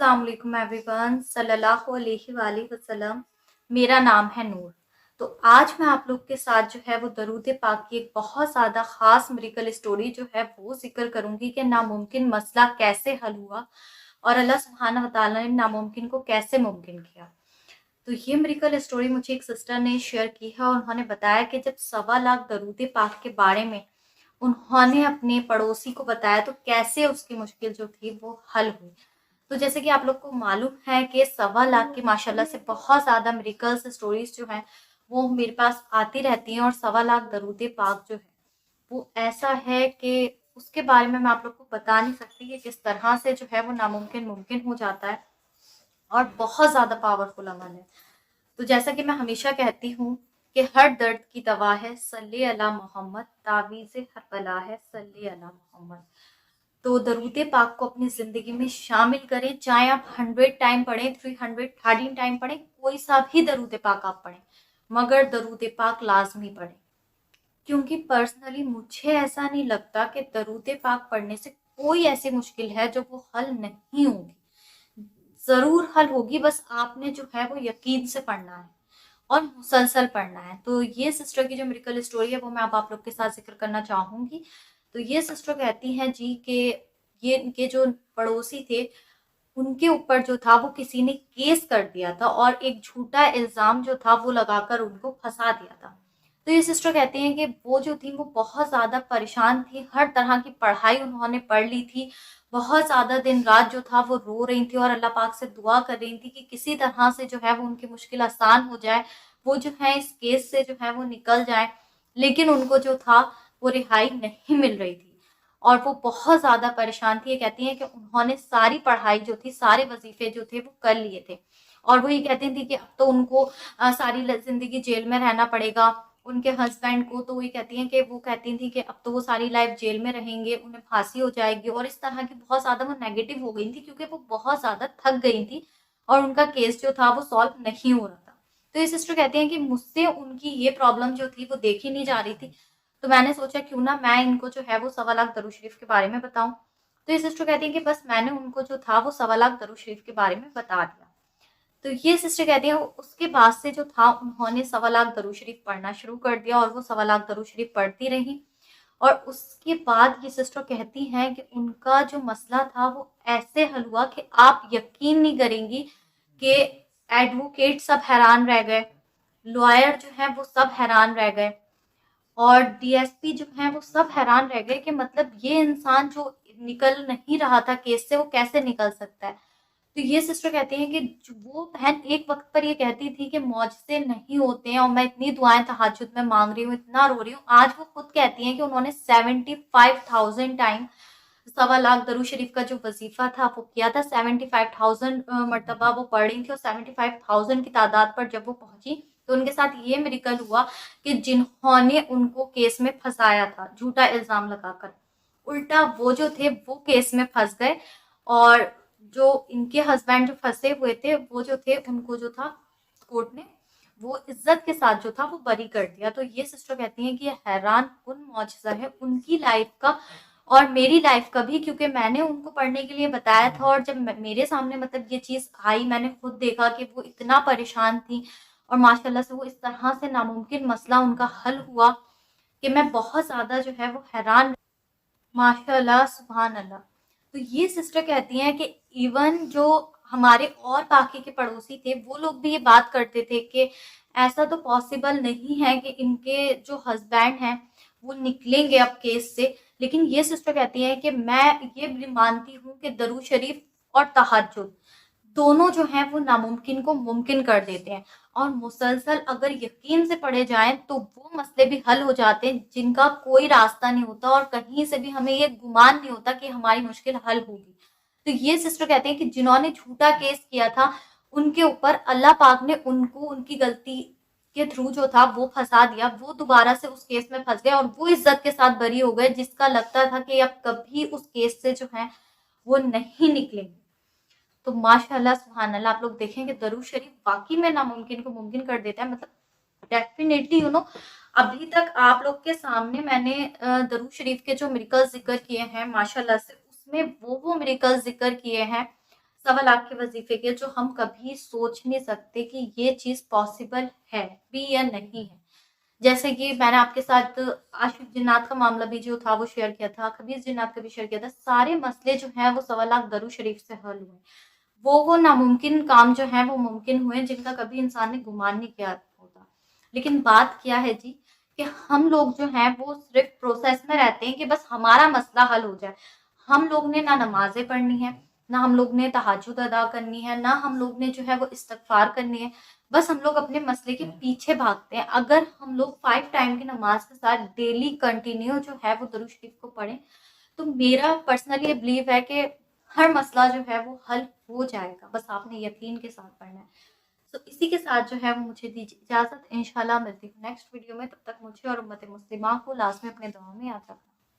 अस्सलाम वालेकुम एवरीवन सल्लल्लाहु अलैहि वालेहि वसल्लम। मेरा नाम है नूर। तो आज मैं आप लोग के साथ जो है वो दरूद पाक की एक बहुत ज़्यादा ख़ास मिरेकल स्टोरी जो है वो ज़िक्र करूँगी कि नामुमकिन मसला कैसे हल हुआ और अल्लाह सुब्हानहू व तआला ने नामुमकिन को कैसे मुमकिन किया। तो ये मिरेकल स्टोरी मुझे एक सिस्टर ने शेयर की है और उन्होंने बताया कि जब 1.25 लाख दरूद पाक के बारे में उन्होंने अपने पड़ोसी को बताया तो कैसे उसकी मुश्किल जो थी वो हल हुई। तो जैसे कि आप लोग को मालूम है कि 1.25 लाख की माशाल्लाह से बहुत ज़्यादा मिरेकल्स स्टोरीज जो हैं वो मेरे पास आती रहती हैं और 1.25 लाख दरूद पाक जो है वो ऐसा है कि उसके बारे में मैं आप लोग को बता नहीं सकती कि किस तरह से जो है वो नामुमकिन मुमकिन हो जाता है और बहुत ज़्यादा पावरफुल अमल है। तो जैसा कि मैं हमेशा कहती हूँ कि हर दर्द की दवा है सल्ले अला मोहम्मद, तावीज़ हर बला है सल्ले अला मोहम्मद। तो दरूद पाक को अपनी ज़िंदगी में शामिल करें, चाहे आप 100 टाइम पढ़ें, 313 टाइम पढ़ें, कोई सा भी दरूद पाक आप पढ़ें, मगर दरूद पाक लाजमी पढ़ें। क्योंकि पर्सनली मुझे ऐसा नहीं लगता कि दरूद पाक पढ़ने से कोई ऐसी मुश्किल है जो वो हल नहीं होगी। ज़रूर हल होगी, बस आपने जो है वो यकीन से पढ़ना है और मुसलसल पढ़ना है। तो ये सिस्टर की जो मिरेकल स्टोरी है वो मैं अब आप लोग के साथ ज़िक्र करना चाहूँगी। तो ये सिस्टर कहती हैं जी कि ये इनके जो पड़ोसी थे, उनके ऊपर जो था वो किसी ने केस कर दिया था और एक झूठा इल्ज़ाम जो था वो लगाकर उनको फँसा दिया था। तो ये सिस्टर कहती हैं कि वो जो थी वो बहुत ज़्यादा परेशान थी, हर तरह की पढ़ाई उन्होंने पढ़ ली थी, बहुत ज़्यादा दिन-रात जो था वो रो रही थी और अल्लाह पाक से दुआ कर रही थी कि किसी तरह से जो है वो उनकी मुश्किल आसान हो जाए, वो जो है इस केस से जो है वो निकल जाएँ। लेकिन उनको जो था वो रिहाई नहीं मिल रही थी और वो बहुत ज़्यादा परेशान थी। ये कहती हैं कि उन्होंने सारी पढ़ाई जो थी, सारे वज़ीफ़े जो थे वो कर लिए थे और वो ये कहती थी कि अब तो उनको सारी ज़िंदगी जेल में रहना पड़ेगा। उनके हस्बैंड को तो वो ये कहती हैं कि वो कहती थी कि अब तो वो सारी लाइफ जेल में रहेंगे, उन्हें फांसी हो जाएगी और इस तरह की बहुत ज़्यादा वो नेगेटिव हो गई थी क्योंकि वो बहुत ज़्यादा थक गई थी और उनका केस जो था वो सॉल्व नहीं हो रहा था। तो ये सिस्टर कहती हैं कि मुझसे उनकी ये प्रॉब्लम जो थी वो देखी नहीं जा रही थी, तो मैंने सोचा क्यों ना मैं इनको जो है वो 1.25 लाख दरूद शरीफ के बारे में बताऊं। तो ये सिस्टर कहती हैं कि बस मैंने उनको जो था वो 1.25 लाख दरूद शरीफ के बारे में बता दिया। तो ये सिस्टर कहती है उसके बाद से जो था उन्होंने 1.25 लाख दरूद शरीफ पढ़ना शुरू कर दिया और वो 1.25 लाख दरूद शरीफ पढ़ती रही और उसके बाद ये सिस्टर कहती हैं कि उनका जो मसला था वो ऐसे हल हुआ कि आप यकीन नहीं करेंगी कि एडवोकेट सब हैरान रह गए, लॉयर जो है वो सब हैरान रह गए और डीएसपी जो है वो सब हैरान रह गए कि मतलब ये इंसान जो निकल नहीं रहा था केस से वो कैसे निकल सकता है। तो ये सिस्टर कहती हैं कि वो बहन एक वक्त पर ये कहती थी कि मौजज़े नहीं होते हैं और मैं इतनी दुआएं तहज्जुद में मांग रही हूँ, इतना रो रही हूँ। आज वो खुद कहती हैं कि उन्होंने 75,000 टाइम 1.25 लाख दरूद शरीफ का जो वजीफा था वो किया था। 75,000 मरतबा वो पढ़ रही थी और 75,000 की तादाद पर जब वो पहुंची तो उनके साथ ये मिरेकल हुआ कि जिन्होंने उनको केस में फंसाया था झूठा इल्जाम लगाकर, उल्टा वो जो थे वो केस में फंस गए और जो इनके हस्बैंड जो फंसे हुए थे वो जो थे उनको जो था कोर्ट ने वो इज्जत के साथ जो था वो बरी कर दिया। तो ये सिस्टर कहती हैं कि ये हैरान कुन मौजज़ा है उनकी लाइफ का और मेरी लाइफ का भी, क्योंकि मैंने उनको पढ़ने के लिए बताया था और जब मेरे सामने मतलब ये चीज़ आई, मैंने खुद देखा कि वो इतना परेशान थी और माशाल्लाह से वो इस तरह से नामुमकिन मसला उनका हल हुआ कि मैं बहुत ज़्यादा जो है वो हैरान। माशाल्लाह सुभान अल्लाह। तो ये सिस्टर कहती हैं कि इवन जो हमारे और बाकी के पड़ोसी थे वो लोग भी ये बात करते थे कि ऐसा तो पॉसिबल नहीं है कि इनके जो हस्बैंड हैं वो निकलेंगे अब केस से। लेकिन ये सिस्टर कहती हैं कि मैं ये भी मानती हूँ कि दरूद शरीफ और तहज्जुद दोनों जो हैं वो नामुमकिन को मुमकिन कर देते हैं और मुसलसल अगर यकीन से पढ़े जाएं तो वो मसले भी हल हो जाते हैं जिनका कोई रास्ता नहीं होता और कहीं से भी हमें ये गुमान नहीं होता कि हमारी मुश्किल हल होगी। तो ये सिस्टर कहते हैं कि जिन्होंने झूठा केस किया था उनके ऊपर अल्लाह पाक ने उनको उनकी गलती के थ्रू जो था वो फंसा दिया, वो दोबारा से उस केस में फंस गए और वो इज्जत के साथ बरी हो गए जिसका लगता था कि अब कभी उस केस से जो है वो नहीं निकलेंगे। तो माशाल्लाह सुभान अल्लाह, आप लोग देखें कि दरूद शरीफ वाकई में नामुमकिन को मुमकिन कर देता है। मतलब डेफिनेटली अभी तक आप लोग के सामने मैंने दरूद शरीफ के जो मिरेकल जिक्र किए हैं माशाल्लाह से उसमें वो मिरेकल जिक्र किए हैं 1.25 लाख کے وظیفے کے، جو ہم کبھی سوچ نہیں سکتے کہ یہ چیز پاسبل ہے بھی یا نہیں ہے. جیسے کہ میں نے آپ کے ساتھ عاشق جنات کا معاملہ بھی جو تھا وہ شیئر کیا تھا، خبیث جنات کا بھی شیئر کیا تھا. سارے مسئلے جو ہیں وہ 1.25 लाख درود شریف سے حل ہوئے. وہ ناممکن کام جو ہیں وہ ممکن ہوئے جن کا کبھی انسان نے گمان نہیں کیا ہوتا. لیکن بات کیا ہے جی کہ ہم لوگ جو ہیں وہ صرف پروسیس میں رہتے ہیں کہ بس ہمارا مسئلہ حل ہو جائے. ہم لوگ نے نہ نمازیں پڑھنی ہے، نہ ہم لوگ نے تہجد ادا کرنی ہے، نہ ہم لوگ نے جو ہے وہ استغفار کرنی ہے. بس ہم لوگ اپنے مسئلے کے پیچھے بھاگتے ہیں. اگر ہم لوگ 5 ٹائم کی نماز کے ساتھ ڈیلی کنٹینیو جو ہے وہ درود شریف کو پڑھیں تو میرا پرسنلی یہ بلیو ہے کہ ہر مسئلہ جو ہے وہ حل ہو جائے گا. بس آپ نے یقین کے ساتھ پڑھنا ہے. تو اسی کے ساتھ جو ہے وہ مجھے دیجیے اجازت. انشاءاللہ ملتی ہوں نیکسٹ ویڈیو میں. تب تک مجھے اور امت مسلمہ کو لازمی اپنے دعاؤں میں یاد رکھنا.